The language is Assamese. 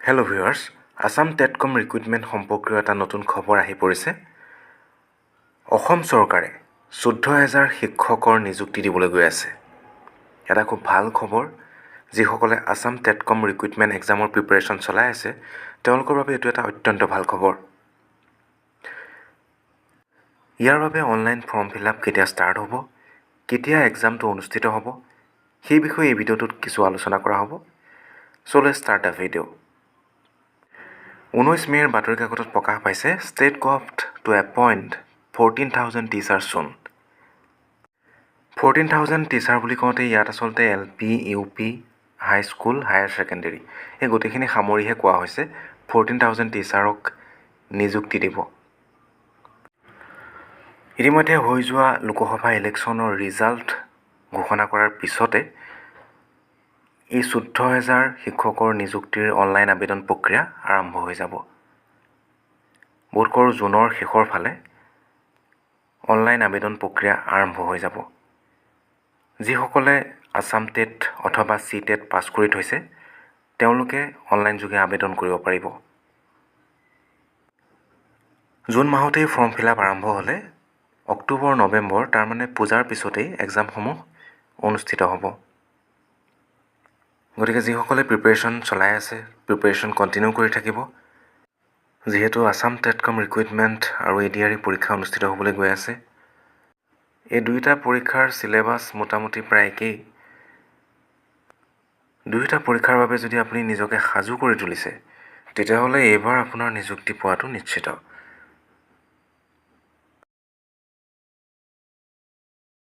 হেল্ল' ভিউৱাৰ্ছ, আছাম টেটকম ৰিক্ৰুইটমেণ্ট সম্পৰ্কীয় এটা নতুন খবৰ আহি পৰিছে। অসম চৰকাৰে 14,000 শিক্ষকৰ নিযুক্তি দিবলৈ গৈ আছে। এটা খুব ভাল খবৰ। যিসকলে আছাম টেটকম ৰিক্ৰুইটমেণ্ট এক্সামৰ প্ৰিপেৰেশ্যন চলাই আছে, তেওঁলোকৰ বাবে এইটো এটা অত্যন্ত ভাল খবৰ। ইয়াৰ বাবে অনলাইন ফৰ্ম ফিল আপ কেতিয়া ষ্টাৰ্ট হ'ব, কেতিয়া এক্সামটো অনুষ্ঠিত হ'ব, সেই বিষয়ে এই ভিডিঅ'টোত কিছু আলোচনা কৰা হ'ব। So' let's start the video'. 19 মে'ৰ বাতৰি কাকতত প্ৰকাশ পাইছে state govt to appoint 14,000 teacher soon. 14,000 teacher বুলি কওঁতে ইয়াত আচলতে LP, UP, high school, higher secondary এই গোটেইখিনি সামৰিহে কোৱা হৈছে 14,000 টিচাৰক নিযুক্তি দিব। ইতিমধ্যে হৈ যোৱা লোকসভা ইলেকশ্যনৰ ৰিজাল্ট ঘোষণা কৰাৰ পিছতে এই 14,000 শিক্ষকৰ নিযুক্তিৰ অনলাইন আবেদন প্ৰক্ৰিয়া আৰম্ভ হৈ যাব। বোধকৰোঁ জুনৰ শেষৰ ফালে অনলাইন আবেদন প্ৰক্ৰিয়া আৰম্ভ হৈ যাব। যিসকলে আছাম টেট অথবা CTET পাছ কৰি থৈছে, তেওঁলোকে অনলাইন যোগে আবেদন কৰিব পাৰিব। জুন মাহতেই ফৰ্ম ফিল আপ আৰম্ভ হ'লে অক্টোবৰ, নৱেম্বৰ তাৰমানে পূজাৰ পিছতেই এক্সামসমূহ অনুষ্ঠিত হ'ব। গতিকে যিসকলে প্ৰিপেৰেশ্যন চলাই আছে, প্ৰিপেৰেশ্যন কণ্টিনিউ কৰি থাকিব। যিহেতু আছাম টেটকম ৰিক্ৰুইটমেণ্ট আৰু ADRE পৰীক্ষা অনুষ্ঠিত হ'বলৈ গৈ আছে। এই দুয়োটা পৰীক্ষাৰ চিলেবাছ মোটামুটি প্ৰায় একেই। দুয়োটা পৰীক্ষাৰ বাবে যদি আপুনি নিজকে সাজু কৰি তুলিছে, তেতিয়াহ'লে এইবাৰ আপোনাৰ নিযুক্তি পোৱাটো নিশ্চিত।